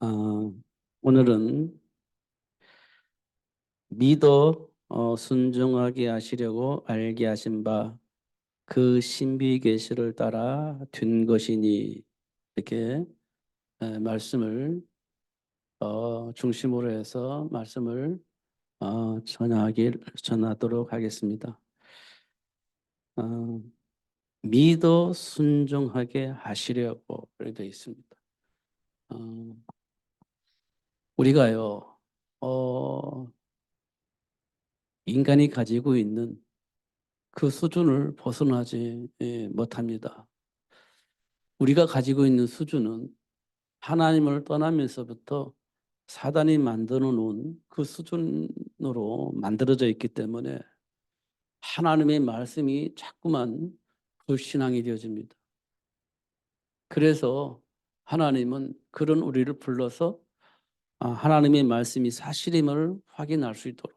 어, 오늘은 믿어 순종하게 하시려고 알게 하신 바 그 신비 계시를 따라 된 것이니 이렇게 말씀을 중심으로 해서 말씀을 전하도록 하겠습니다. 어, 믿어 순종하게 하시려고 이렇게 되어 있습니다. 어, 우리가요 어, 인간이 가지고 있는 그 수준을 벗어나지 못합니다. 우리가 가지고 있는 수준은 하나님을 떠나면서부터 사단이 만들어 놓은 그 수준으로 만들어져 있기 때문에 하나님의 말씀이 자꾸만 불신앙이 되어집니다. 그래서 하나님은 그런 우리를 불러서 하나님의 말씀이 사실임을 확인할 수 있도록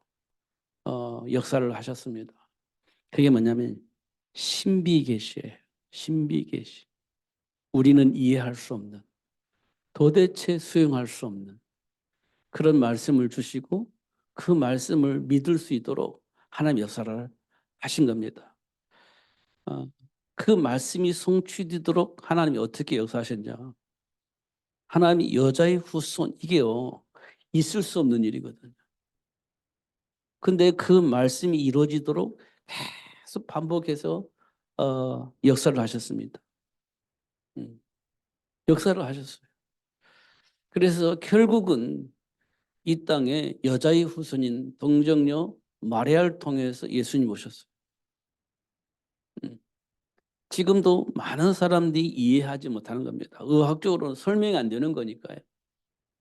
역사를 하셨습니다. 그게 뭐냐면 신비 계시예요. 신비 계시. 우리는 이해할 수 없는, 도대체 수용할 수 없는 그런 말씀을 주시고 그 말씀을 믿을 수 있도록 하나님 역사를 하신 겁니다. 어, 그 말씀이 성취되도록 하나님이 어떻게 역사하셨냐. 하나님이 여자의 후손, 이게요, 있을 수 없는 일이거든요. 근데 그 말씀이 이루어지도록 계속 반복해서 역사를 하셨습니다. 역사를 하셨어요. 그래서 결국은 이 땅에 여자의 후손인 동정녀 마리아를 통해서 예수님 오셨어요. 음. 지금도 많은 사람들이 이해하지 못하는 겁니다. 의학적으로는 설명이 안 되는 거니까요.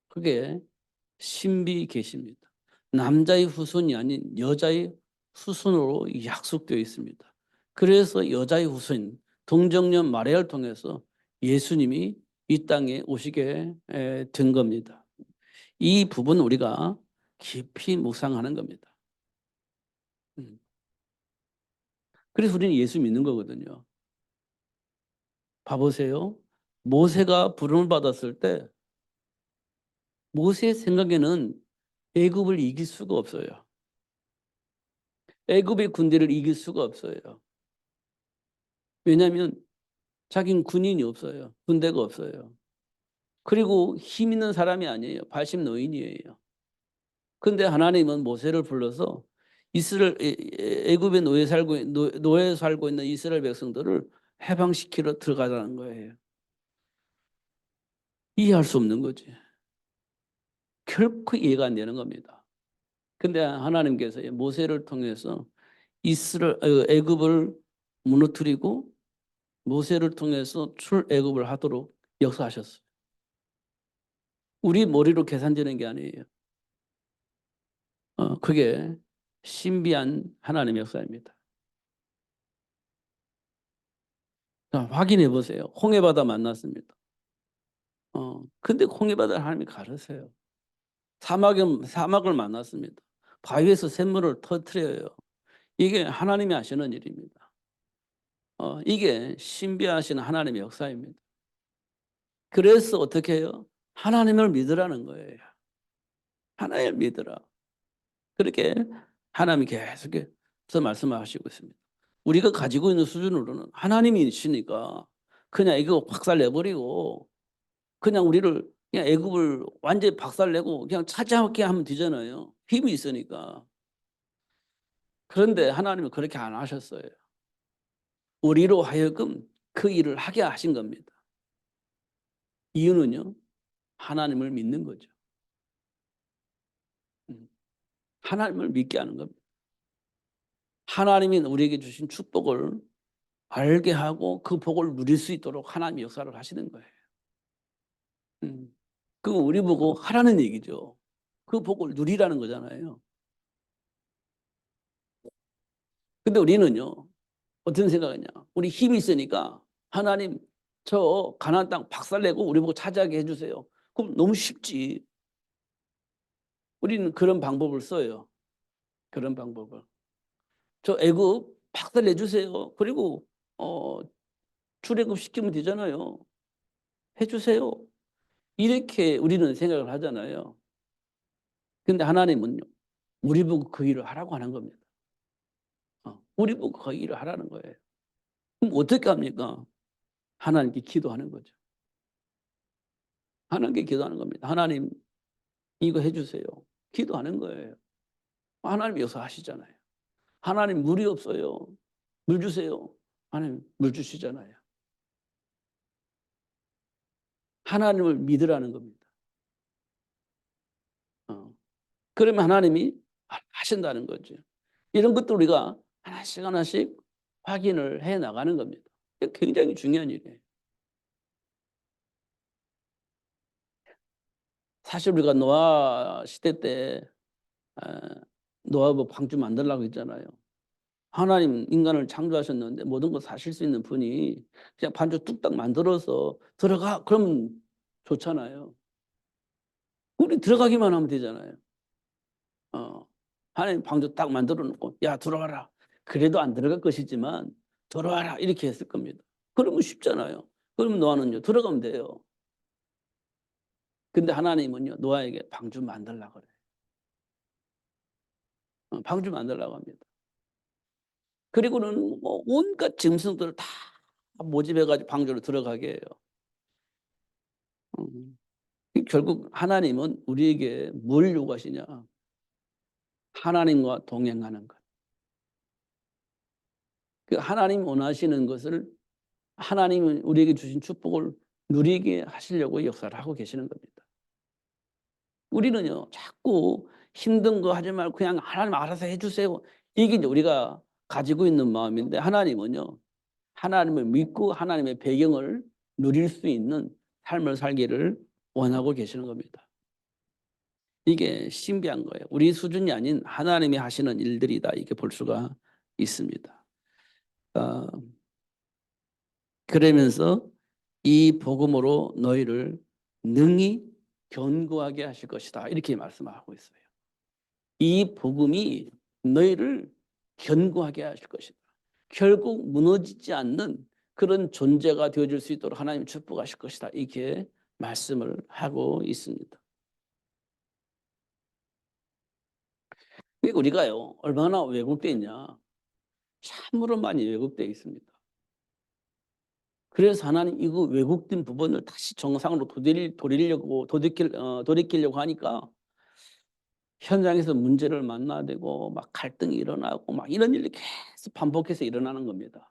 그게 신비 계시입니다. 남자의 후손이 아닌 여자의 후손으로 약속되어 있습니다. 그래서 여자의 후손 동정녀 마리아를 통해서 예수님이 이 땅에 오시게 된 겁니다. 이 부분 우리가 깊이 묵상하는 겁니다. 음. 그래서 우리는 예수 믿는 거거든요. 봐보세요. 모세가 부름을 받았을 때 모세의 생각에는 애굽을 이길 수가 없어요. 애굽의 군대를 이길 수가 없어요. 왜냐하면 자기는 군인이 없어요. 군대가 없어요. 그리고 힘 있는 사람이 아니에요. 발심 노인이에요. 그런데 하나님은 모세를 불러서 이스라엘 애굽에 노예 살고 있는 이스라엘 백성들을 해방시키러 들어가자는 거예요. 이해할 수 없는 거지. 결코 이해가 안 되는 겁니다. 근데 하나님께서 모세를 통해서 애굽을 무너뜨리고 모세를 통해서 출애굽을 하도록 역사하셨어요. 우리 머리로 계산되는 게 아니에요. 그게 신비한 하나님의 역사입니다. 자, 확인해 보세요. 홍해바다 만났습니다. 근데 홍해바다를 하나님이 가르세요. 사막을 만났습니다. 바위에서 샘물을 터뜨려요. 이게 하나님이 하시는 일입니다. 이게 신비하신 하나님의 역사입니다. 그래서 어떻게 해요? 하나님을 믿으라는 거예요. 하나님을 믿으라. 그렇게 하나님이 계속해서 말씀하시고 있습니다. 우리가 가지고 있는 수준으로는 하나님이시니까 그냥 이거 박살내버리고 그냥 우리를 그냥 애굽을 완전히 박살내고 그냥 차지하게 하면 되잖아요. 힘이 있으니까. 그런데 하나님은 그렇게 안 하셨어요. 우리로 하여금 그 일을 하게 하신 겁니다. 이유는요, 하나님을 믿는 거죠. 하나님을 믿게 하는 겁니다. 하나님이 우리에게 주신 축복을 알게 하고 그 복을 누릴 수 있도록 하나님이 역사를 하시는 거예요. 그거 우리 보고 하라는 얘기죠. 그 복을 누리라는 거잖아요. 근데 우리는요, 어떤 생각이냐. 우리 힘이 있으니까 하나님 저 가나안 땅 박살내고 우리 보고 차지하게 해주세요. 그럼 너무 쉽지. 우리는 그런 방법을 써요. 그런 방법을. 저 애굽 박살내주세요. 그리고 출애굽 시키면 되잖아요. 해주세요. 이렇게 우리는 생각을 하잖아요. 근데 하나님은요, 우리 보고 그 일을 하라고 하는 겁니다. 우리 보고 그 일을 하라는 거예요. 그럼 어떻게 합니까? 하나님께 기도하는 거죠. 하나님께 기도하는 겁니다. 하나님, 이거 해주세요. 기도하는 거예요. 하나님 여기서 하시잖아요. 하나님, 물이 없어요. 물 주세요. 하나님 물 주시잖아요. 하나님을 믿으라는 겁니다. 그러면 하나님이 하신다는 거죠. 이런 것도 우리가 하나씩 하나씩 확인을 해 나가는 겁니다. 굉장히 중요한 일이에요. 사실 우리가 노아 시대 때 노아가 방주 만들라고 했잖아요. 하나님 인간을 창조하셨는데 모든 걸 사실 수 있는 분이 그냥 반주 뚝딱 만들어서 들어가 그러면 좋잖아요. 우리 들어가기만 하면 되잖아요. 하나님 방주 딱 만들어 놓고 야 들어와라. 그래도 안 들어갈 것이지만 들어와라 이렇게 했을 겁니다. 그러면 쉽잖아요. 그러면 노아는요 들어가면 돼요. 근데 하나님은요 노아에게 방주 만들라고 그래요. 방주 만들라고 합니다. 그리고는 뭐 온갖 짐승들을 다 모집해가지고 방주로 들어가게 해요. 결국 하나님은 우리에게 뭘 요구하시냐? 하나님과 동행하는 것. 그 하나님 원하시는 것을 하나님은 우리에게 주신 축복을 누리게 하시려고 역사를 하고 계시는 겁니다. 우리는요 자꾸 힘든 거 하지 말고 그냥 하나님 알아서 해주세요. 이게 이제 우리가 가지고 있는 마음인데 하나님은요 하나님을 믿고 하나님의 배경을 누릴 수 있는 삶을 살기를 원하고 계시는 겁니다. 이게 신비한 거예요. 우리 수준이 아닌 하나님이 하시는 일들이다 이렇게 볼 수가 있습니다. 그러면서 이 복음으로 너희를 능히 견고하게 하실 것이다 이렇게 말씀하고 있어요. 이 복음이 너희를 견고하게 하실 것이다. 결국 무너지지 않는 그런 존재가 되어줄 수 있도록 하나님 축복하실 것이다 이렇게 말씀을 하고 있습니다. 우리가요 얼마나 왜곡되어 있냐, 참으로 많이 왜곡되어 있습니다. 그래서 하나님 이거 왜곡된 부분을 다시 정상으로 돌이키려고 하니까 현장에서 문제를 만나야 되고 막 갈등이 일어나고 막 이런 일이 계속 반복해서 일어나는 겁니다.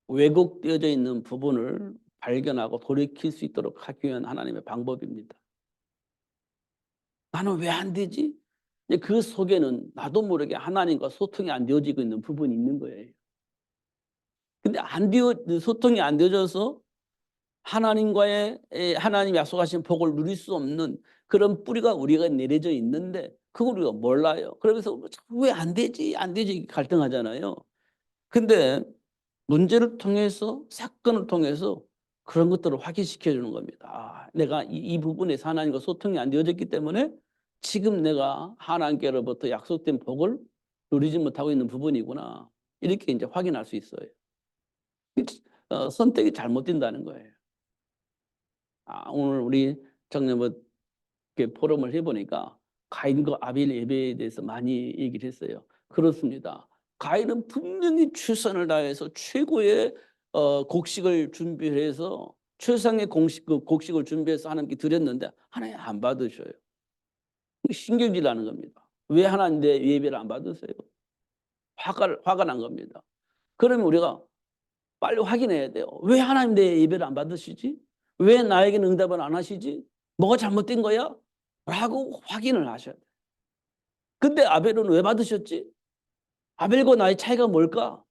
왜곡되어져 있는 부분을 발견하고 돌이킬 수 있도록 하기 위한 하나님의 방법입니다. 나는 왜 안 되지? 그 속에는 나도 모르게 하나님과 소통이 안 되어지고 있는 부분이 있는 거예요. 근데 소통이 안 되어져서 하나님 약속하신 복을 누릴 수 없는 그런 뿌리가 우리가 내려져 있는데 그걸 우리가 몰라요. 그러면서 왜 안 되지 안 되지 갈등하잖아요. 근데 문제를 통해서 사건을 통해서 그런 것들을 확인시켜 주는 겁니다. 내가 이 부분에서 하나님과 소통이 안 되어졌기 때문에 지금 내가 하나님께로부터 약속된 복을 누리지 못하고 있는 부분이구나 이렇게 이제 확인할 수 있어요. 선택이 잘못된다는 거예요. 오늘 우리 청년부 포럼을 해보니까 가인과 아벨 예배에 대해서 많이 얘기를 했어요. 그렇습니다. 가인은 분명히 최선을 다해서 최고의 곡식을 준비해서 최상의 곡식을 준비해서 하나님께 드렸는데 하나님 안 받으셔요. 신경질 나는 겁니다. 왜 하나님 내 예배를 안 받으세요? 화가 난 겁니다. 그러면 우리가 빨리 확인해야 돼요. 왜 하나님 내 예배를 안 받으시지? 왜 나에게는 응답을 안 하시지? 뭐가 잘못된 거야? 라고 확인을 하셔야 돼요. 근데 아벨은 왜 받으셨지? 아벨과 나의 차이가 뭘까?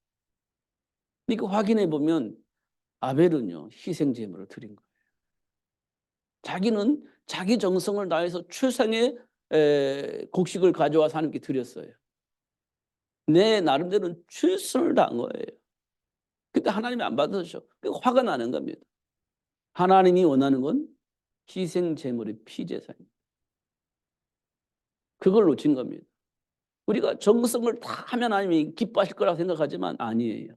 이거 확인해 보면 아벨은요 희생 제물을 드린 거예요. 자기는 자기 정성을 다해서 최상의 곡식을 가져와서 하나님께 드렸어요. 내 나름대로는 최선을 다한 거예요. 근데 하나님이 안 받으셔. 화가 나는 겁니다. 하나님이 원하는 건 희생 제물의 피제사입니다. 그걸 놓친 겁니다. 우리가 정성을 다 하면 하나님이 기뻐하실 거라고 생각하지만 아니에요.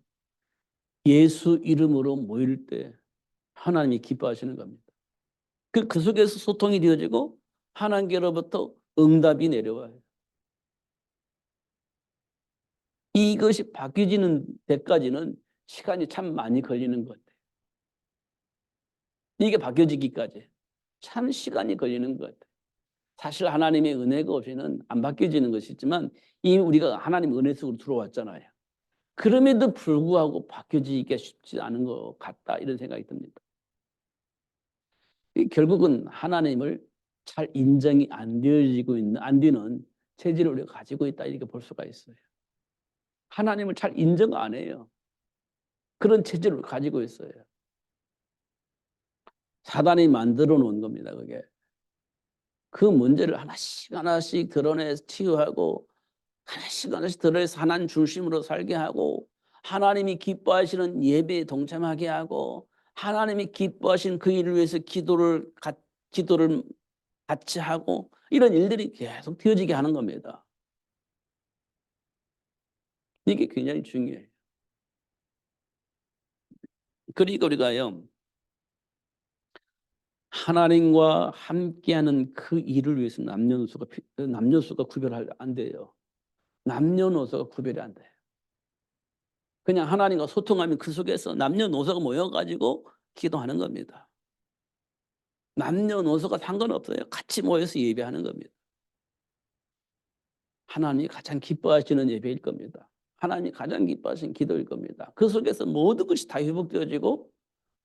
예수 이름으로 모일 때 하나님이 기뻐하시는 겁니다. 그 속에서 소통이 되어지고 하나님께로부터 응답이 내려와요. 이것이 바뀌어지는 데까지는 시간이 참 많이 걸리는 것 같아요. 이게 바뀌어지기까지 참 시간이 걸리는 것 같아요. 사실 하나님의 은혜가 없이는 안 바뀌어지는 것이지만 이미 우리가 하나님 은혜 속으로 들어왔잖아요. 그럼에도 불구하고 바뀌어지기가 쉽지 않은 것 같다 이런 생각이 듭니다. 결국은 하나님을 잘 인정이 안 되어지고 있는 안 되는 체질을 우리가 가지고 있다 이렇게 볼 수가 있어요. 하나님을 잘 인정 안 해요. 그런 체질을 가지고 있어요. 사단이 만들어 놓은 겁니다. 그게. 그 문제를 하나씩 하나씩 드러내서 치유하고 하나씩 하나씩 드러내서 하나님 중심으로 살게 하고 하나님이 기뻐하시는 예배에 동참하게 하고 하나님이 기뻐하시는 그 일을 위해서 기도를 같이 하고 이런 일들이 계속 되어지게 하는 겁니다. 이게 굉장히 중요해요. 그러니까 우리가요. 하나님과 함께하는 그 일을 위해서 남녀노소가 구별이 안 돼요. 남녀노소가 구별이 안 돼요. 그냥 하나님과 소통하면 그 속에서 남녀노소가 모여가지고 기도하는 겁니다. 남녀노소가 상관없어요. 같이 모여서 예배하는 겁니다. 하나님이 가장 기뻐하시는 예배일 겁니다. 하나님이 가장 기뻐하시는 기도일 겁니다. 그 속에서 모든 것이 다 회복되어지고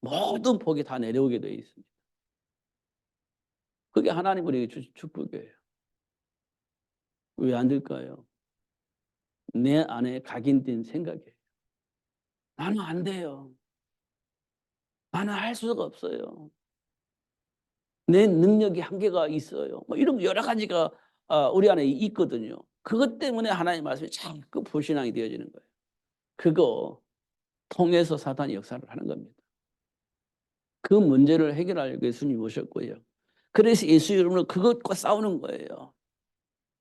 모든 복이 다 내려오게 되어 있습니다. 그게 하나님 우리에게 주신 축복이에요. 왜 안 될까요? 내 안에 각인된 생각이에요. 나는 안 돼요. 나는 할 수가 없어요. 내 능력이 한계가 있어요. 뭐 이런 여러 가지가 우리 안에 있거든요. 그것 때문에 하나님의 말씀이 자꾸 불신앙이 되어지는 거예요. 그거 통해서 사탄이 역사를 하는 겁니다. 그 문제를 해결하려고 예수님이 오셨고요. 그래서 예수 이름으로 그것과 싸우는 거예요.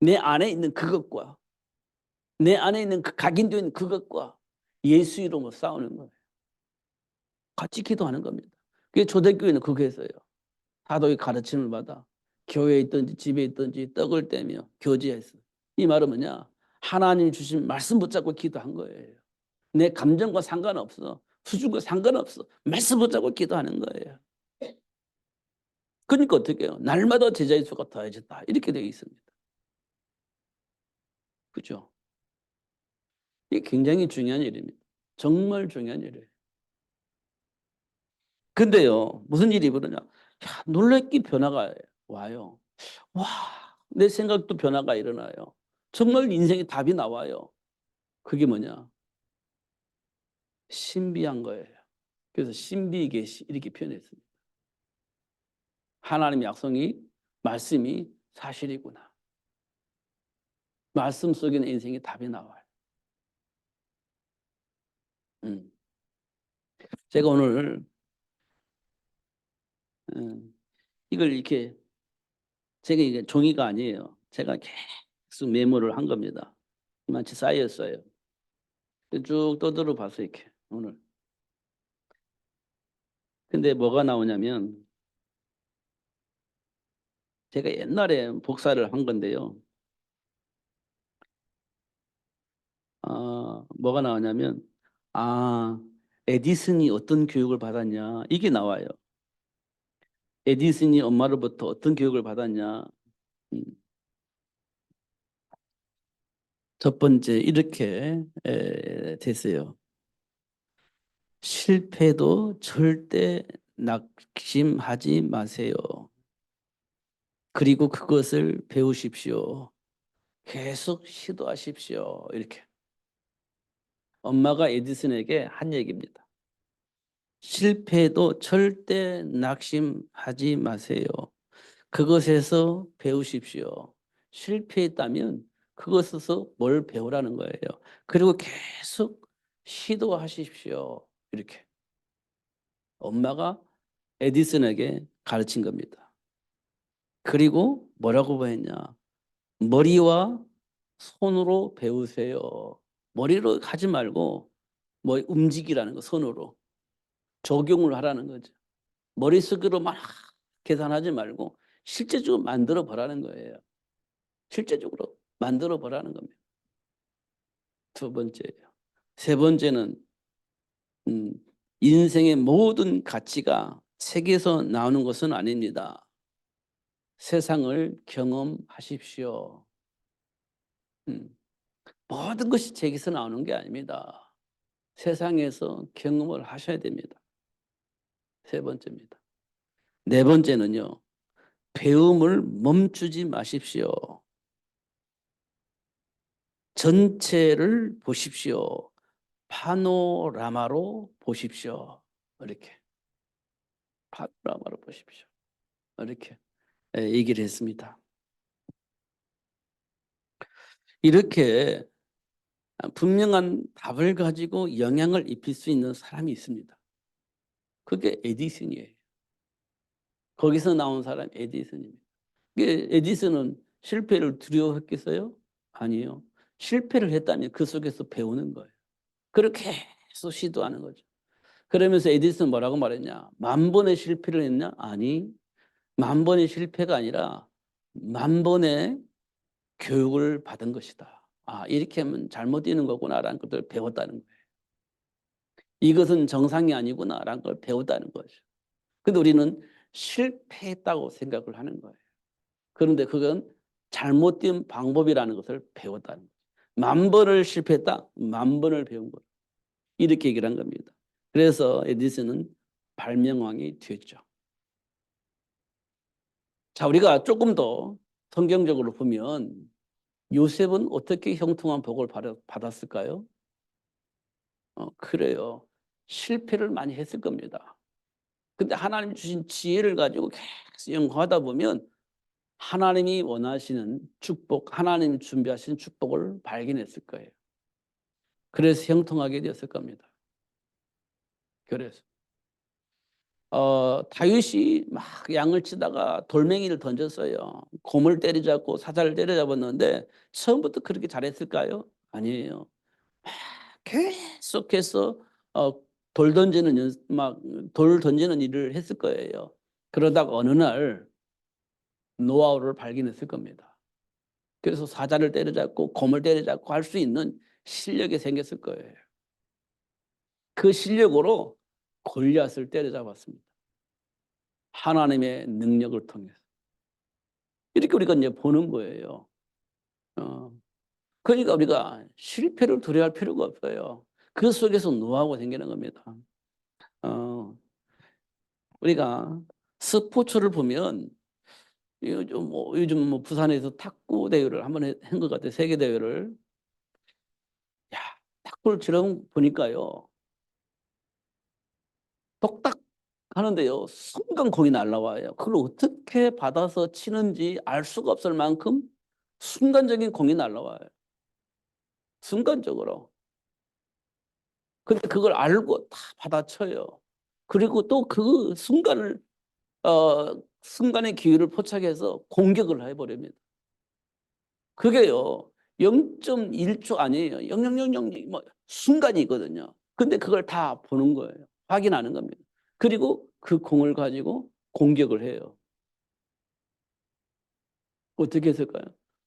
내 안에 있는 그것과 내 안에 있는 그 각인되어 있는 그것과 예수 이름으로 싸우는 거예요. 같이 기도하는 겁니다. 그게 초대교회는 그거 했어요. 사도의 가르침을 받아 교회에 있든지 집에 있든지 떡을 떼며 교제했어. 이 말은 뭐냐? 하나님 주신 말씀 붙잡고 기도한 거예요. 내 감정과 상관없어. 수준과 상관없어. 말씀 붙잡고 기도하는 거예요. 그러니까 어떻게 해요? 날마다 제자의 수가 더해졌다. 이렇게 되어 있습니다. 그죠? 이게 굉장히 중요한 일입니다. 정말 중요한 일이에요. 근데요, 무슨 일이 벌어냐? 야, 놀랍게 변화가 와요. 와, 내 생각도 변화가 일어나요. 정말 인생의 답이 나와요. 그게 뭐냐? 신비한 거예요. 그래서 신비의 계시 이렇게 표현했습니다. 하나님의 약속이 말씀이 사실이구나. 말씀 속에는 인생의 답이 나와요. 제가 오늘 이걸 이렇게 제가 이게 종이가 아니에요. 제가 계속 메모를 한 겁니다. 마치 쌓였어요. 쭉 떠들어 봤어요, 이렇게 오늘. 근데 뭐가 나오냐면 제가 옛날에 복사를 한 건데요. 뭐가 나오냐면 에디슨이 어떤 교육을 받았냐 이게 나와요. 에디슨이 엄마로부터 어떤 교육을 받았냐. 음, 첫 번째 이렇게 됐어요. 실패도 절대 낙심하지 마세요. 그리고 그것을 배우십시오. 계속 시도하십시오. 이렇게. 엄마가 에디슨에게 한 얘기입니다. 실패도 절대 낙심하지 마세요. 그것에서 배우십시오. 실패했다면 그것에서 뭘 배우라는 거예요. 그리고 계속 시도하십시오. 이렇게. 엄마가 에디슨에게 가르친 겁니다. 그리고 뭐라고 했냐? 머리와 손으로 배우세요. 머리로 하지 말고 뭐 움직이라는 거 손으로 적용을 하라는 거죠. 머릿속으로 막 계산하지 말고 실제적으로 만들어 보라는 거예요. 실제적으로 만들어 보라는 겁니다. 두 번째예요. 세 번째는 음, 인생의 모든 가치가 책에서 나오는 것은 아닙니다. 세상을 경험하십시오. 음, 모든 것이 책에서 나오는 게 아닙니다. 세상에서 경험을 하셔야 됩니다. 세 번째입니다. 네 번째는요. 배움을 멈추지 마십시오. 전체를 보십시오. 파노라마로 보십시오. 이렇게 파노라마로 보십시오. 이렇게 얘기를 했습니다. 이렇게 분명한 답을 가지고 영향을 입힐 수 있는 사람이 있습니다. 그게 에디슨이에요. 거기서 나온 사람 에디슨입니다. 에디슨은 실패를 두려워했겠어요? 아니에요. 실패를 했다니 그 속에서 배우는 거예요. 그렇게 계속 시도하는 거죠. 그러면서 에디슨 뭐라고 말했냐? 10,000번의 실패를 했냐? 아니, 10,000번의 실패가 아니라 10,000번의 교육을 받은 것이다. 아, 이렇게 하면 잘못 뛰는 거구나라는 것을 배웠다는 거예요. 이것은 정상이 아니구나라는 걸 배웠다는 거죠. 근데 우리는 실패했다고 생각을 하는 거예요. 그런데 그건 잘못된 방법이라는 것을 배웠다는 거죠. 10,000번을 실패했다? 10,000번을 배운 거예요. 이렇게 얘기를 한 겁니다. 그래서 에디슨은 발명왕이 됐죠. 자, 우리가 조금 더 성경적으로 보면 요셉은 어떻게 형통한 복을 받았을까요? 그래요. 실패를 많이 했을 겁니다. 근데 하나님 주신 지혜를 가지고 계속 연구하다 보면 하나님이 원하시는 축복, 하나님이 준비하신 축복을 발견했을 거예요. 그래서 형통하게 되었을 겁니다. 그래서 다윗이 막 양을 치다가 돌멩이를 던졌어요. 곰을 때려잡고 사자를 때려잡았는데 처음부터 그렇게 잘했을까요? 아니에요. 계속해서 돌 던지는 막돌 던지는 일을 했을 거예요. 그러다가 어느 날 노하우를 발견했을 겁니다. 그래서 사자를 때려잡고 곰을 때려잡고 할 수 있는 실력이 생겼을 거예요. 그 실력으로 골리앗을 때려잡았습니다. 하나님의 능력을 통해서. 이렇게 우리가 이제 보는 거예요. 어, 그러니까 우리가 실패를 두려워할 필요가 없어요. 그 속에서 노하우가 생기는 겁니다. 어, 우리가 스포츠를 보면 요즘 부산에서 탁구 대회를 한번 한 것 같아요. 세계 대회를. 야, 탁구를 치러 보니까요. 똑딱 하는데요. 순간 공이 날라와요. 그걸 어떻게 받아서 치는지 알 수가 없을 만큼 순간적인 공이 날라와요. 순간적으로. 근데 그걸 알고 다 받아쳐요. 그리고 또 그 순간을 순간의 기회를 포착해서 공격을 해버립니다. 그게요 0.1초 아니에요. 0.000 뭐 순간이거든요. 근데 그걸 다 보는 거예요. 확인하는 겁니다. 그리고 그 공을 가지고 공격을 해요. 어떻게 했을까요?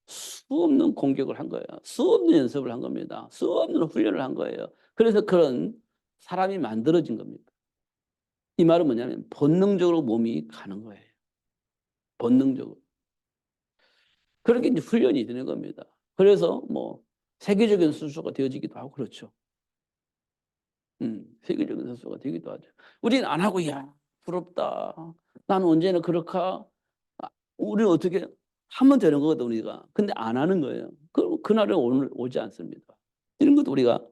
수없는 공격을 한 거예요. 수없는 연습을 한 겁니다. 수없는 훈련을 한 거예요. 그래서 그런 사람이 만들어진 겁니다. 이 말은 뭐냐면 본능적으로 몸이 가는 거예요. 본능적으로. 그렇게 이제 훈련이 되는 겁니다. 그래서 뭐 세계적인 선수가 되어지기도 하고 그렇죠. 세계적인 선수가 되기도 하죠. 우리는 안 하고 야 부럽다. 나는 언제나 그럴까? 우리는 어떻게 하면 되는 거거든 우리가. 근데 안 하는 거예요. 그날은 오늘 오지 않습니다. 이런 것도 우리가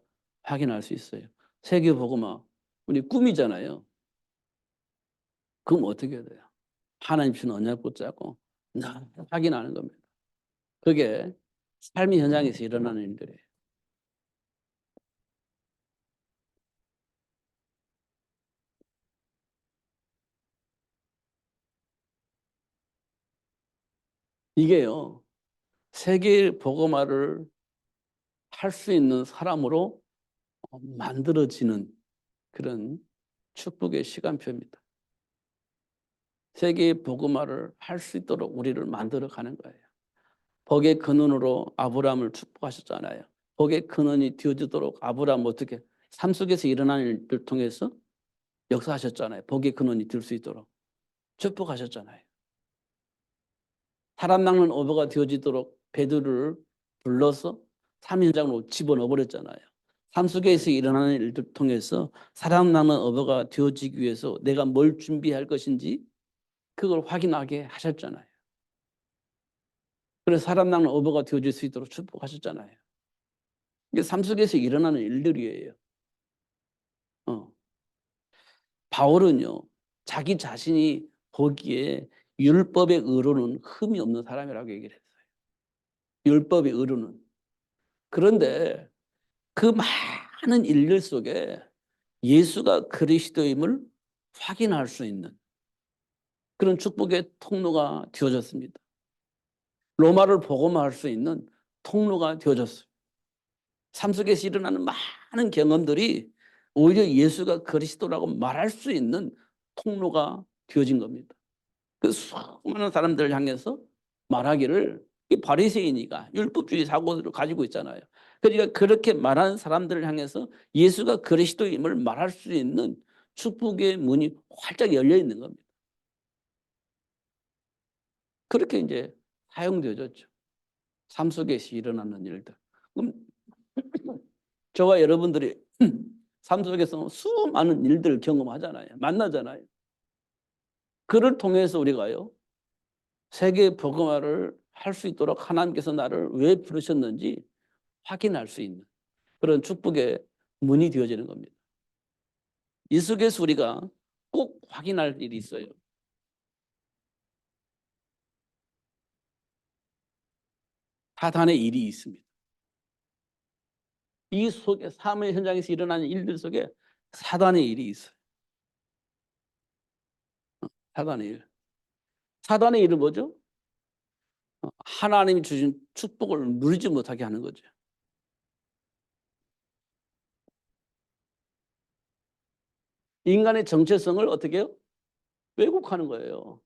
확인할 수 있어요. 세계 복음화 우리 꿈이잖아요. 그럼 어떻게 해야 돼요? 하나님 주신 언약 붙잡고 확인하는 겁니다. 그게 삶의 현장에서 일어나는 일들이에요. 이게요. 세계 복음화를 할 수 있는 사람으로 만들어지는 그런 축복의 시간표입니다. 세계 복음화를 할 수 있도록 우리를 만들어 가는 거예요. 복의 근원으로 아브라함을 축복하셨잖아요. 복의 근원이 되어지도록 아브라함 어떻게 삶 속에서 일어나는 일을 통해서 역사하셨잖아요. 복의 근원이 될 수 있도록 축복하셨잖아요. 사람 낚는 어부가 되어지도록 베드로를 불러서 삶 현장으로 집어넣어 버렸잖아요. 삶 속에서 일어나는 일들 통해서 사람 낚는 어부가 되어지기 위해서 내가 뭘 준비할 것인지 그걸 확인하게 하셨잖아요. 그래서 사람 낚는 어부가 되어질 수 있도록 축복하셨잖아요. 이게 삶 속에서 일어나는 일들이에요. 바울은요, 자기 자신이 보기에 율법의 의로는 흠이 없는 사람이라고 얘기를 했어요. 율법의 의로는. 그런데 그 많은 일들 속에 예수가 그리스도임을 확인할 수 있는 그런 축복의 통로가 되어졌습니다. 로마를 복음화할 수 있는 통로가 되어졌어요. 삶 속에서 일어나는 많은 경험들이 오히려 예수가 그리스도라고 말할 수 있는 통로가 되어진 겁니다. 그 수많은 사람들을 향해서 말하기를 이 바리새인이가 율법주의 사고를 가지고 있잖아요. 그러니까 그렇게 말하는 사람들을 향해서 예수가 그리스도임을 말할 수 있는 축복의 문이 활짝 열려 있는 겁니다. 그렇게 이제 사용되어졌죠. 삶 속에서 일어나는 일들. 그럼 저와 여러분들이 삶 속에서 수많은 일들을 경험하잖아요. 만나잖아요. 그를 통해서 우리가요. 세계 복음화를 할 수 있도록 하나님께서 나를 왜 부르셨는지 확인할 수 있는 그런 축복의 문이 되어지는 겁니다. 이 속에서 우리가 꼭 확인할 일이 있어요. 사단의 일이 있습니다. 이 속에 삶의 현장에서 일어나는 일들 속에 사단의 일이 있어요. 사단의 일. 사단의 일은 뭐죠? 하나님이 주신 축복을 누리지 못하게 하는 거죠. 인간의 정체성을 어떻게 해요? 왜곡하는 거예요.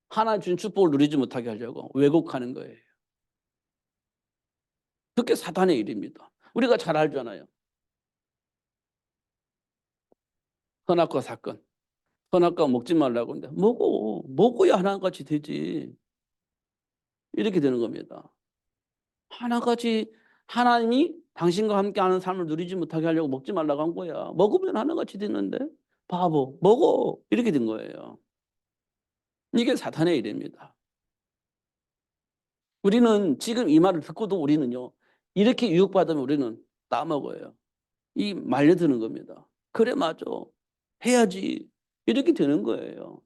하나님 주신 축복을 누리지 못하게 하려고 왜곡하는 거예요. 그게 사단의 일입니다. 우리가 잘 알잖아요. 선악과 사건. 선악과 먹지 말라고 하는데 먹어야 하나같이 되지. 이렇게 되는 겁니다. 하나같이 하나님이 당신과 함께하는 삶을 누리지 못하게 하려고 먹지 말라고 한 거야. 먹으면 하나같이 되는데 바보 먹어 이렇게 된 거예요. 이게 사탄의 일입니다. 우리는 지금 이 말을 듣고도 우리는요. 이렇게 유혹받으면 우리는 따먹어요. 이 말려드는 겁니다. 그래 맞아. 해야지. 이렇게 되는 거예요.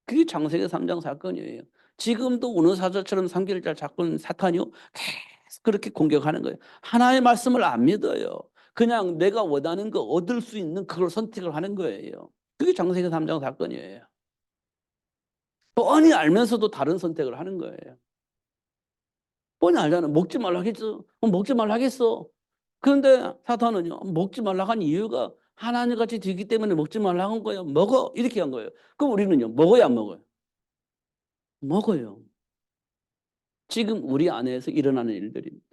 그게 창세기 3장 사건이에요. 지금도 운운사절처럼 삼킬자 사건 사탄이요. 계속 그렇게 공격하는 거예요. 하나의 말씀을 안 믿어요. 그냥 내가 원하는 거 얻을 수 있는 그걸 선택을 하는 거예요. 그게 창세기 3장 사건이에요. 뻔히 알면서도 다른 선택을 하는 거예요. 뻔히 알잖아. 먹지 말라 하겠어. 먹지 말라 하겠어. 그런데 사탄은요. 먹지 말라 한 이유가 하나님같이 되기 때문에 먹지 말라 한 거예요. 먹어. 이렇게 한 거예요. 그럼 우리는요. 먹어야 안 먹어요? 먹어요. 지금 우리 안에서 일어나는 일들입니다.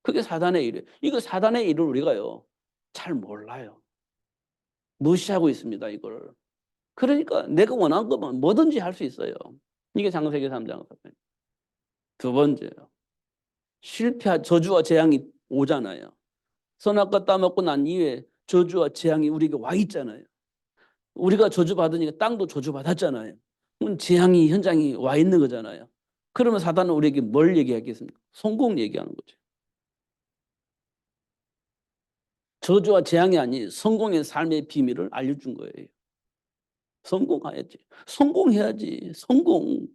그게 사단의 일이에요. 이거 사단의 일을 우리가요. 잘 몰라요. 무시하고 있습니다. 이걸. 그러니까 내가 원하는 것만 뭐든지 할 수 있어요. 이게 창세기 3장 사건. 두 번째요. 저주와 재앙이 오잖아요. 선악과 따먹고 난 이후에 저주와 재앙이 우리에게 와 있잖아요. 우리가 저주받으니까 땅도 저주받았잖아요. 그럼 재앙이 현장이 와 있는 거잖아요. 그러면 사단은 우리에게 뭘 얘기하겠습니까? 성공 얘기하는 거죠. 저주와 재앙이 아닌 성공의 삶의 비밀을 알려준 거예요. 성공해야지. 성공해야지. 성공.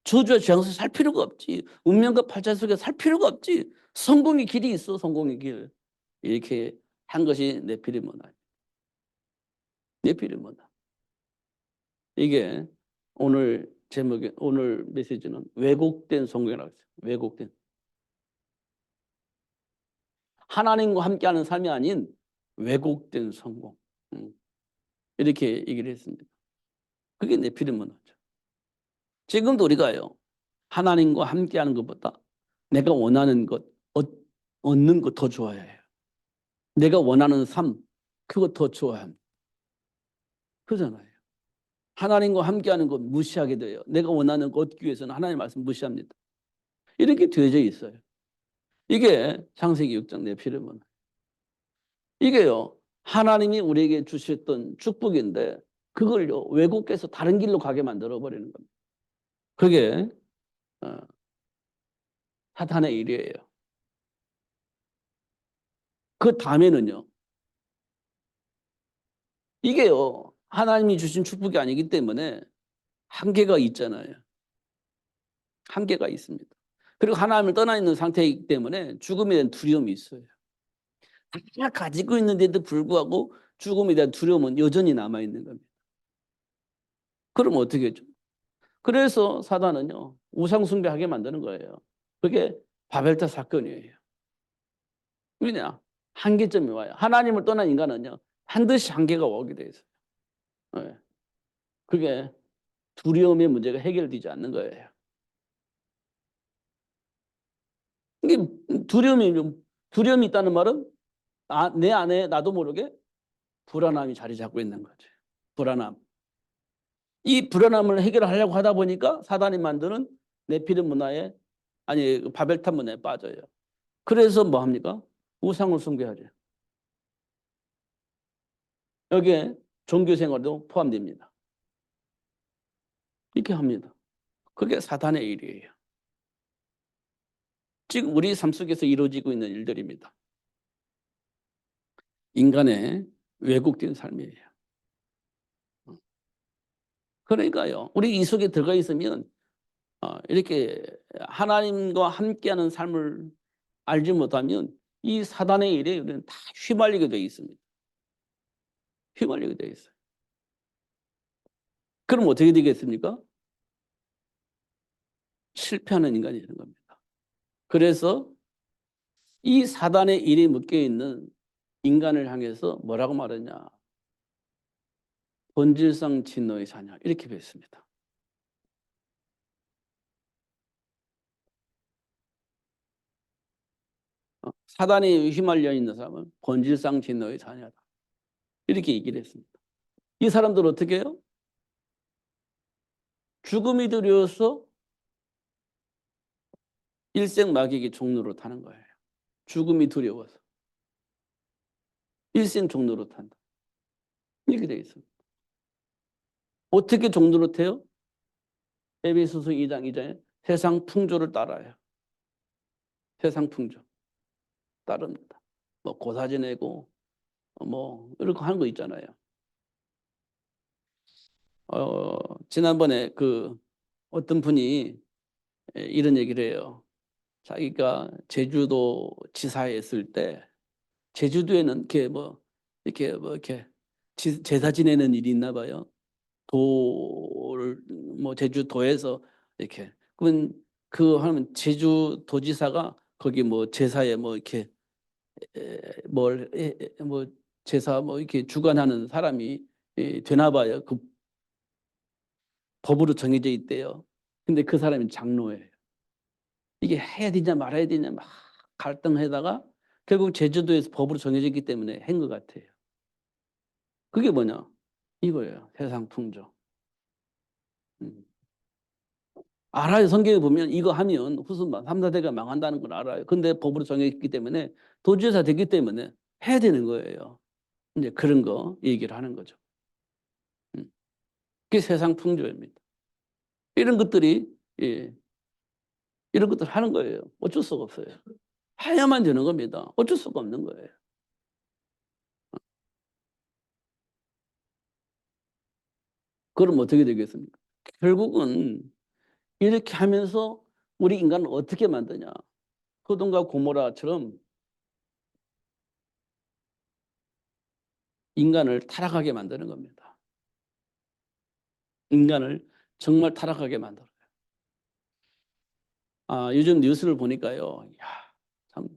저주와 재앙에서 살 필요가 없지. 운명과 팔자 속에 살 필요가 없지. 성공의 길이 있어. 성공의 길. 이렇게 한 것이 네피림 문화. 네피림 문화. 이게 오늘 제목의 오늘 메시지는 왜곡된 성공이라고 했어요. 왜곡된. 하나님과 함께하는 삶이 아닌 왜곡된 성공. 이렇게 얘기를 했습니다. 그게 네피림 문화죠. 지금도 우리가요, 하나님과 함께하는 것보다 내가 원하는 것, 얻는 것 더 좋아해요. 내가 원하는 삶, 그거 더 좋아합니다. 그러잖아요. 하나님과 함께하는 것 무시하게 돼요. 내가 원하는 것 얻기 위해서는 하나님 말씀 무시합니다. 이렇게 되어져 있어요. 이게 창세기 6장 네피림은. 이게요, 하나님이 우리에게 주셨던 축복인데 그걸요, 왜곡해서 다른 길로 가게 만들어 버리는 겁니다. 그게 어, 사탄의 일이에요. 그 다음에는요, 이게요, 하나님이 주신 축복이 아니기 때문에 한계가 있잖아요. 한계가 있습니다. 그리고 하나님을 떠나 있는 상태이기 때문에 죽음에 대한 두려움이 있어요. 다 가지고 있는데도 불구하고 죽음에 대한 두려움은 여전히 남아있는 겁니다. 그럼 어떻게 해죠? 그래서 사단은요, 우상숭배하게 만드는 거예요. 그게 바벨탑 사건이에요. 왜냐? 한계점이 와요. 하나님을 떠난 인간은요, 반드시 한계가 오게 돼 있어요. 네. 그게 두려움의 문제가 해결되지 않는 거예요. 이게 두려움이 있다는 말은 내 안에 나도 모르게 불안함이 자리 잡고 있는 거죠. 불안함. 이 불안함을 해결하려고 하다 보니까 사단이 만드는 네피림 문화에, 아니 바벨탑 문화에 빠져요. 그래서 뭐 합니까? 우상을 숭배하죠. 여기에 종교 생활도 포함됩니다. 이렇게 합니다. 그게 사단의 일이에요. 지금 우리 삶 속에서 이루어지고 있는 일들입니다. 인간의 왜곡된 삶이에요. 그러니까요, 우리 이 속에 들어가 있으면 이렇게 하나님과 함께하는 삶을 알지 못하면 이 사단의 일에 우리는 다 휘말리게 되어 있습니다. 휘말리게 되어 있어요. 그럼 어떻게 되겠습니까? 실패하는 인간이 되는 겁니다. 그래서 이 사단의 일이 묶여 있는 인간을 향해서 뭐라고 말하냐? 본질상 진노의 자녀, 이렇게 배웠습니다. 사단에 휘말려 있는 사람은 본질상 진노의 자녀다, 이렇게 얘기를 했습니다. 이 사람들 어떻게 해요? 죽음이 두려워서 일생마귀에게 종로로 타는 거예요. 죽음이 두려워서 일생 종로로 탄다, 이렇게 되어 있습니다. 어떻게 종로로 태요? 에베소서 2장 2장에 세상 풍조를 따라요. 세상 풍조 따릅니다. 뭐 고사 지내고 뭐 이렇게 하는 거 있잖아요. 지난번에 그 어떤 분이 이런 얘기를 해요. 자기가 제주도 지사에 있을 때 제주도에는 이렇게 제사 지내는 일이 있나 봐요. 도를 뭐 제주도에서 이렇게, 그러면 그 하면 제주도지사가 거기 뭐 제사에 뭐 이렇게 뭐 제사 뭐 이렇게 주관하는 사람이 되나 봐요. 그 법으로 정해져 있대요. 근데 그 사람이 장로예요. 이게 해야 되냐 말아야 되냐 막 갈등하다가 결국 제주도에서 법으로 정해졌기 때문에 한 것 같아요. 그게 뭐냐? 이거예요. 세상 풍조. 음. 알아요. 성경에 보면 이거 하면 후손 3, 4대가 망한다는 걸 알아요. 근데 법으로 정해졌기 때문에 도지사 되기 때문에 해야 되는 거예요. 이제 그런 거 얘기를 하는 거죠. 음. 그게 세상 풍조입니다. 이런 것들이, 예, 이런 것들 하는 거예요. 어쩔 수가 없어요. 해야만 되는 겁니다. 어쩔 수가 없는 거예요. 그럼 어떻게 되겠습니까? 결국은 이렇게 하면서 우리 인간을 어떻게 만드냐? 소돔과 고모라처럼 인간을 타락하게 만드는 겁니다. 인간을 정말 타락하게 만들어요. 요즘 뉴스를 보니까요. 야, 참,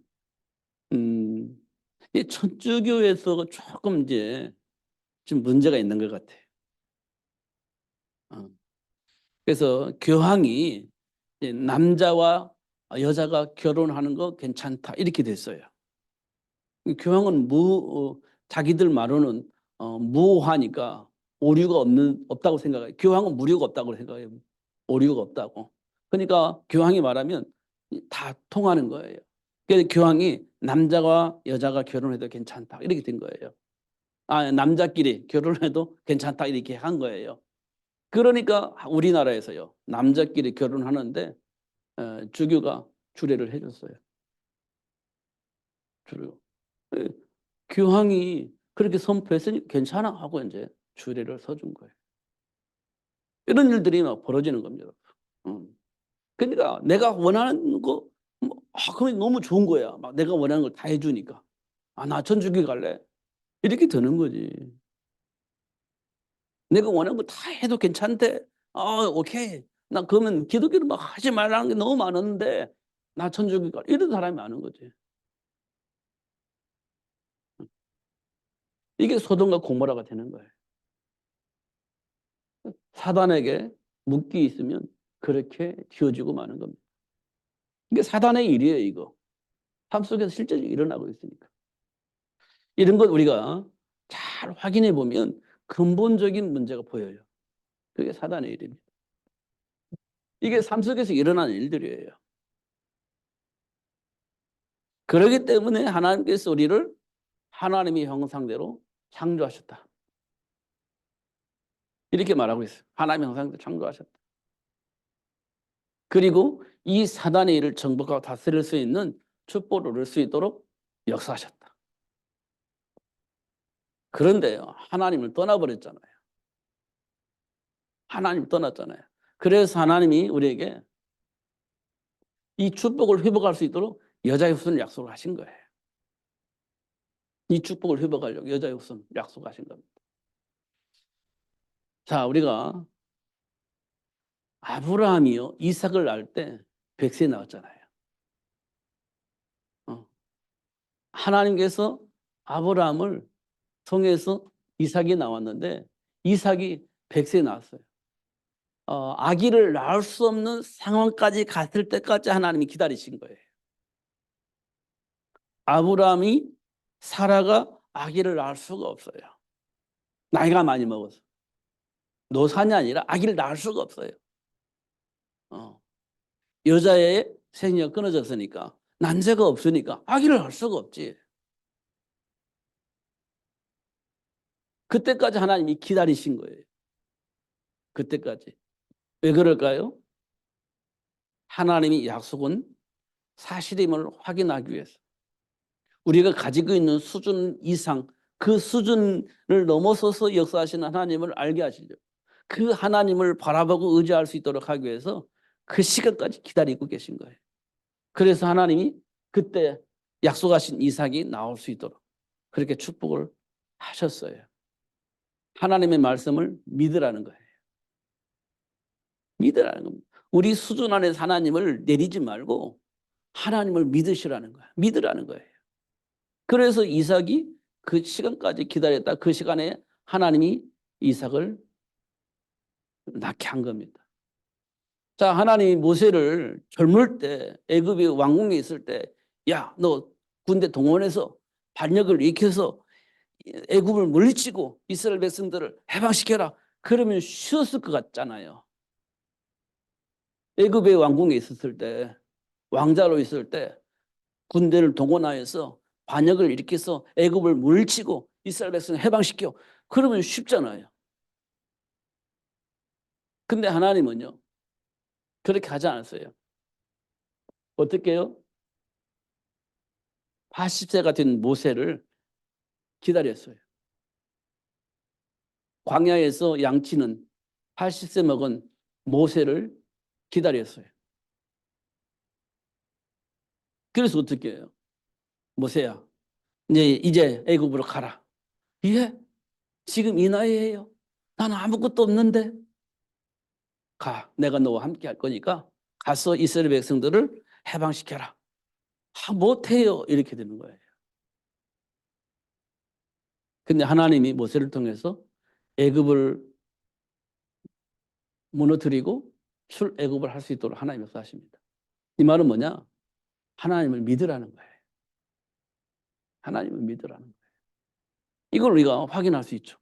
이 천주교에서 조금 이제 좀 문제가 있는 것 같아요. 그래서 교황이 이제 남자와 여자가 결혼하는 거 괜찮다 이렇게 됐어요. 교황은 자기들 말로는 무오하니까 오류가 없다고 생각해요. 교황은 무료가 없다고 생각해요. 오류가 없다고. 그러니까 교황이 말하면 다 통하는 거예요. 그래서 교황이 남자와 여자가 결혼해도 괜찮다 이렇게 된 거예요. 남자끼리 결혼해도 괜찮다 이렇게 한 거예요. 그러니까 우리나라에서요 남자끼리 결혼하는데 주교가 주례를 해줬어요. 주례. 교황이 그렇게 선포했으니 괜찮아 하고 이제 주례를 서준 거예요. 이런 일들이 막 벌어지는 겁니다. 그러니까 내가 원하는 거, 그건 너무 좋은 거야. 막 내가 원하는 걸 다 해주니까. 나 천주교 갈래. 이렇게 되는 거지. 내가 원하는 거 다 해도 괜찮대. 오케이. 나 그러면 기독교를 막 하지 말라는 게 너무 많은데 나 천주교 갈래. 이런 사람이 많은 거지. 이게 소돔과 고모라가 되는 거예요. 사단에게 묶이 있으면 그렇게 튀어지고 마는 겁니다. 이게 사단의 일이에요, 이거. 삶 속에서 실제로 일어나고 있으니까. 이런 것 우리가 잘 확인해 보면 근본적인 문제가 보여요. 그게 사단의 일입니다. 이게 삶 속에서 일어나는 일들이에요. 그렇기 때문에 하나님께서 우리를 하나님의 형상대로 창조하셨다. 이렇게 말하고 있어요. 하나님의 형상대로 창조하셨다. 그리고 이 사단의 일을 정복하고 다스릴 수 있는 축복을 얻을 수 있도록 역사하셨다. 그런데요, 하나님을 떠나버렸잖아요. 하나님 떠났잖아요. 그래서 하나님이 우리에게 이 축복을 회복할 수 있도록 여자의 후손을 약속을 하신 거예요. 이 축복을 회복하려고 여자의 후손 약속하신 겁니다. 자, 우리가 아브라함이요 이삭을 낳을 때 100세 나왔잖아요. 하나님께서 아브라함을 통해서 이삭이 나왔는데 이삭이 100세 나왔어요. 아기를 낳을 수 없는 상황까지 갔을 때까지 하나님이 기다리신 거예요. 아브라함이 사라가 아기를 낳을 수가 없어요. 나이가 많이 먹어서. 노산이 아니라 아기를 낳을 수가 없어요. 여자의 생리가 끊어졌으니까 난자가 없으니까 아기를 낳을 수가 없지. 그때까지 하나님이 기다리신 거예요. 그때까지. 왜 그럴까요? 하나님이 약속은 사실임을 확인하기 위해서. 우리가 가지고 있는 수준 이상 그 수준을 넘어서서 역사하시는 하나님을 알게 하시죠. 그 하나님을 바라보고 의지할 수 있도록 하기 위해서 그 시간까지 기다리고 계신 거예요. 그래서 하나님이 그때 약속하신 이삭이 나올 수 있도록 그렇게 축복을 하셨어요. 하나님의 말씀을 믿으라는 거예요. 믿으라는 겁니다. 우리 수준 안에서 하나님을 내리지 말고 하나님을 믿으시라는 거예요. 믿으라는 거예요. 그래서 이삭이 그 시간까지 기다렸다. 그 시간에 하나님이 이삭을 낳게 한 겁니다. 자, 하나님이 모세를 젊을 때 애굽의 왕궁에 있을 때 야, 너 군대 동원해서 반역을 일으켜서 애굽을 물리치고 이스라엘 백성들을 해방시켜라. 그러면 쉬웠을 것 같잖아요. 애굽의 왕궁에 있었을 때 왕자로 있을 때 군대를 동원하여서 반역을 일으켜서 애굽을 물리치고 이스라엘 백성을 해방시켜. 그러면 쉽잖아요. 근데 하나님은요. 그렇게 하지 않았어요. 어떻게 해요? 80세가 된 모세를 기다렸어요. 광야에서 양치는 80세 먹은 모세를 기다렸어요. 그래서 어떻게 해요? 모세야, 이제 애굽으로 가라. 예? 지금 이 나이에요? 나는 아무것도 없는데. 가, 내가 너와 함께 할 거니까 가서 이스라엘 백성들을 해방시켜라. 못해요. 이렇게 되는 거예요. 근데 하나님이 모세를 통해서 애굽을 무너뜨리고 출애굽을 할 수 있도록 하나님 역사하십니다. 이 말은 뭐냐? 하나님을 믿으라는 거예요. 하나님을 믿으라는 거예요. 이걸 우리가 확인할 수 있죠.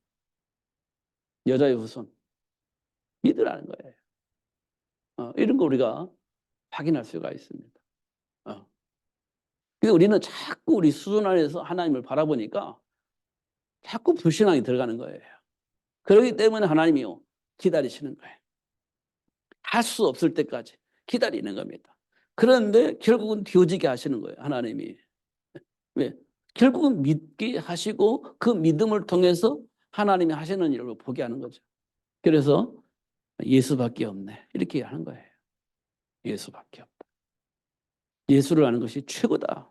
여자의 후손 믿으라는 거예요. 이런 거 우리가 확인할 수가 있습니다. 그래서 우리는 자꾸 우리 수준 안에서 하나님을 바라보니까 자꾸 불신앙이 들어가는 거예요. 그렇기 때문에 하나님이요 기다리시는 거예요. 할 수 없을 때까지 기다리는 겁니다. 그런데 결국은 뒤어지게 하시는 거예요. 하나님이. 왜? 결국은 믿게 하시고 그 믿음을 통해서 하나님이 하시는 일을 보게 하는 거죠. 그래서 예수밖에 없네 이렇게 하는 거예요. 예수밖에 없다. 예수를 아는 것이 최고다.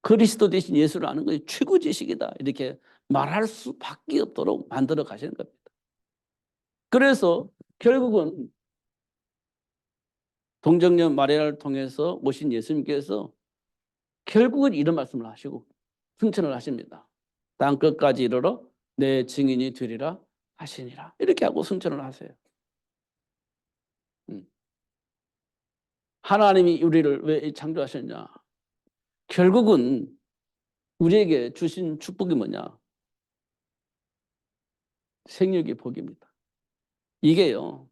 그리스도 대신 예수를 아는 것이 최고 지식이다. 이렇게 말할 수밖에 없도록 만들어 가시는 겁니다. 그래서 결국은 동정녀 마리아를 통해서 오신 예수님께서 결국은 이런 말씀을 하시고 승천을 하십니다. 땅 끝까지 이르러 내 증인이 되리라 하시니라. 이렇게 하고 승천을 하세요. 하나님이 우리를 왜 창조하셨냐? 결국은 우리에게 주신 축복이 뭐냐? 생육의 복입니다. 이게요.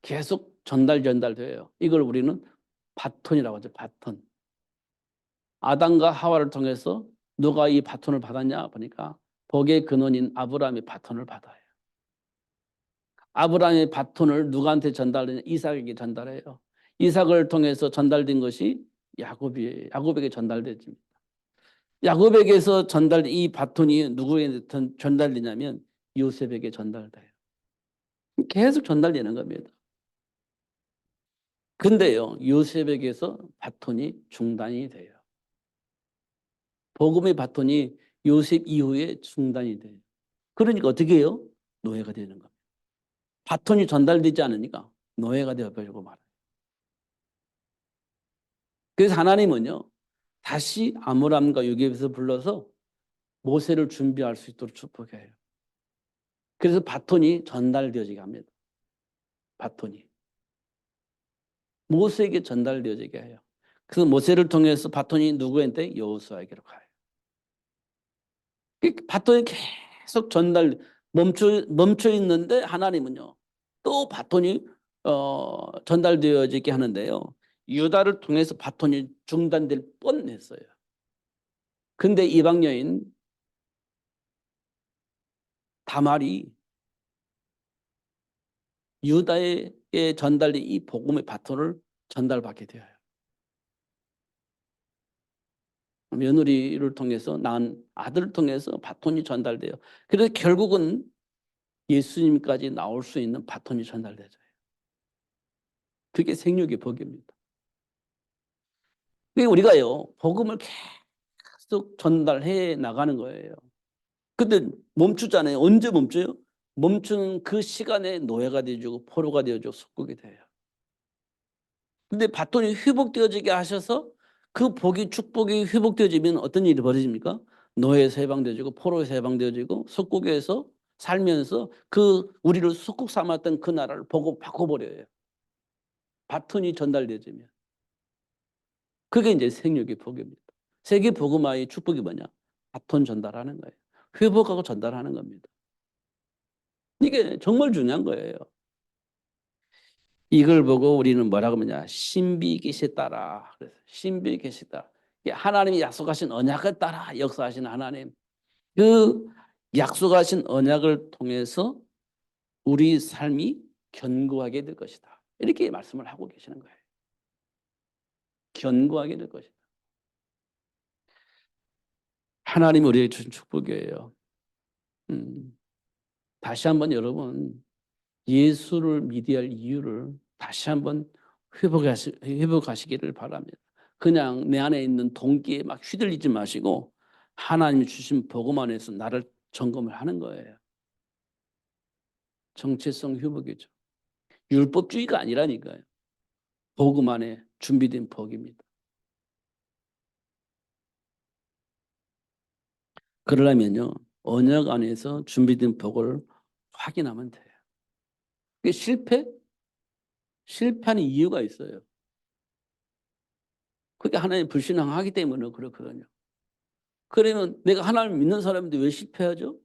계속 전달돼요. 이걸 우리는 바톤이라고 하죠. 바톤. 아담과 하와를 통해서 누가 이 바톤을 받았냐 보니까 복의 근원인 아브라함이 바톤을 받아요. 아브라함의 바톤을 누구한테 전달되냐? 이삭에게 전달해요. 이삭을 통해서 전달된 것이 야곱이에요. 야곱에게 전달되집니다. 야곱에게서 전달된 이 바톤이 누구에게 전달되냐면 요셉에게 전달돼요. 계속 전달되는 겁니다. 근데요, 요셉에게서 바톤이 중단이 돼요. 복음의 바톤이 요셉 이후에 중단이 돼요. 그러니까 어떻게 해요? 노예가 되는 겁니다. 바톤이 전달되지 않으니까 노예가 되어버리고 말아요. 그래서 하나님은요, 다시 아므람과 요셉에서 불러서 모세를 준비할 수 있도록 축복해요. 그래서 바톤이 전달되어지게 합니다. 바톤이. 모세에게 전달되어지게 해요. 그래서 모세를 통해서 바톤이 누구한테? 여호수아에게로 가요. 바톤이 계속 멈춰 있는데 하나님은요 또 바톤이 전달되어지게 하는데요. 유다를 통해서 바톤이 중단될 뻔했어요. 근데 이방 여인 다말이 유다에게 전달된 이 복음의 바톤을 전달받게 되어요. 며느리를 통해서 낳은 아들을 통해서 바톤이 전달돼요. 그래서 결국은 예수님까지 나올 수 있는 바톤이 전달되죠. 그게 생육의 복입니다. 우리가요 복음을 계속 전달해 나가는 거예요. 근데 멈추잖아요. 언제 멈춰요? 멈추는 그 시간에 노예가 되어주고 포로가 되어주고 속국이 돼요. 근데 바톤이 회복되어지게 하셔서 그 복이 축복이 회복되어지면 어떤 일이 벌어집니까? 노예에서 해방되어지고 포로에서 해방되어지고 속국에서 살면서 그 우리를 속국 삼았던 그 나라를 보고 바꿔버려요. 바톤이 전달되어지면. 그게 이제 생육의 복입니다. 세계 복음화의 축복이 뭐냐? 바톤 전달하는 거예요. 회복하고 전달하는 겁니다. 이게 정말 중요한 거예요. 이걸 보고 우리는 뭐라고 하느냐? 신비 계시에 따라. 그래서 신비 계시에 따라. 하나님이 약속하신 언약을 따라 역사하시는 하나님. 그 약속하신 언약을 통해서 우리 삶이 견고하게 될 것이다. 이렇게 말씀을 하고 계시는 거예요. 견고하게 될 것이다. 하나님이 우리에게 주신 축복이에요. 다시 한번 여러분 예수를 믿어야 할 이유를 다시 한번 회복하시기를 바랍니다. 그냥 내 안에 있는 동기에 막 휘둘리지 마시고 하나님이 주신 복음 안에서 나를 점검을 하는 거예요. 정체성 회복이죠. 율법주의가 아니라니까요. 복음 안에 준비된 복입니다. 그러려면요. 언약 안에서 준비된 복을 확인하면 돼요. 그게 실패? 실패하는 이유가 있어요. 그게 하나님 불신앙하기 때문에 그렇거든요. 그러면 내가 하나님 믿는 사람인데 왜 실패하죠?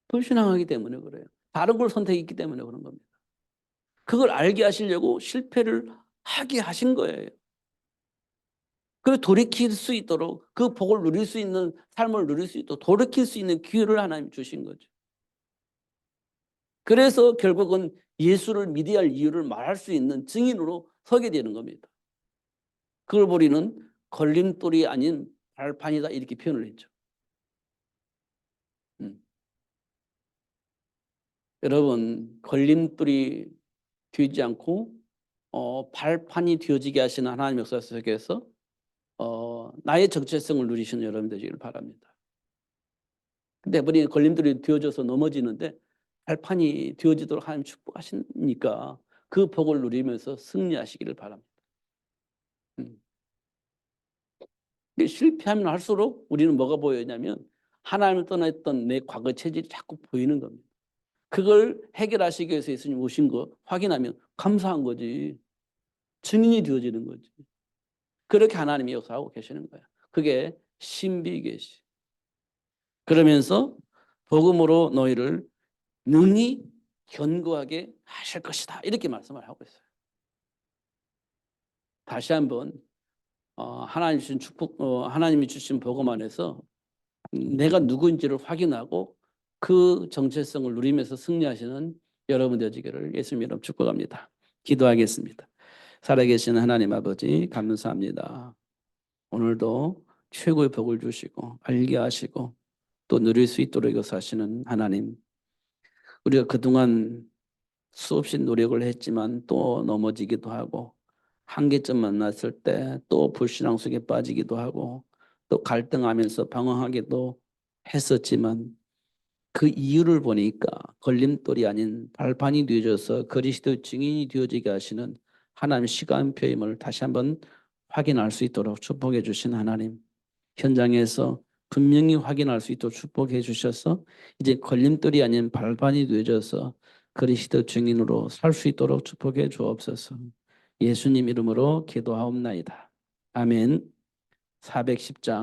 불신앙하기 때문에 그래요. 다른 걸 선택했기 때문에 그런 겁니다. 그걸 알게 하시려고 실패를 하게 하신 거예요. 그리고 돌이킬 수 있도록 그 복을 누릴 수 있는 삶을 누릴 수 있도록 돌이킬 수 있는 기회를 하나님 주신 거죠. 그래서 결국은 예수를 믿어야 할 이유를 말할 수 있는 증인으로 서게 되는 겁니다. 그걸 우리는 걸림돌이 아닌 발판이다 이렇게 표현을 했죠. 여러분 걸림돌이 되지 않고 발판이 되어지게 하시는 하나님의 역사 속에서 나의 정체성을 누리시는 여러분 되시길 바랍니다. 근데 우리 걸림돌이 되어져서 넘어지는데 발판이 되어지도록 하나님 축복하시니까 그 복을 누리면서 승리하시기를 바랍니다. 실패하면 할수록 우리는 뭐가 보이냐면 하나님을 떠났던 내 과거 체질이 자꾸 보이는 겁니다. 그걸 해결하시기 위해서 예수님 오신 거 확인하면 감사한 거지. 증인이 되어지는 거지. 그렇게 하나님이 역사하고 계시는 거예요. 그게 신비계시. 그러면서 복음으로 너희를 능히 견고하게 하실 것이다. 이렇게 말씀을 하고 있어요. 다시 한번 하나님 주신 축복, 하나님이 주신 복음 안에서 내가 누구인지를 확인하고 그 정체성을 누리면서 승리하시는 여러분 되시기를 예수님 이름 축복합니다. 기도하겠습니다. 살아계신 하나님 아버지 감사합니다. 오늘도 최고의 복을 주시고 알게 하시고 또 누릴 수 있도록 역사하시는 하나님. 우리가 그동안 수없이 노력을 했지만 또 넘어지기도 하고 한계점 만났을 때 또 불신앙 속에 빠지기도 하고 또 갈등하면서 방황하기도 했었지만 그 이유를 보니까 걸림돌이 아닌 발판이 되어져서 그리스도 증인이 되어지게 하시는 하나님의 시간표임을 다시 한번 확인할 수 있도록 축복해 주신 하나님. 현장에서 분명히 확인할 수 있도록 축복해 주셔서 이제 걸림돌이 아닌 발판이 되어져서 그리스도 증인으로 살 수 있도록 축복해 주옵소서. 예수님 이름으로 기도하옵나이다. 아멘. 410장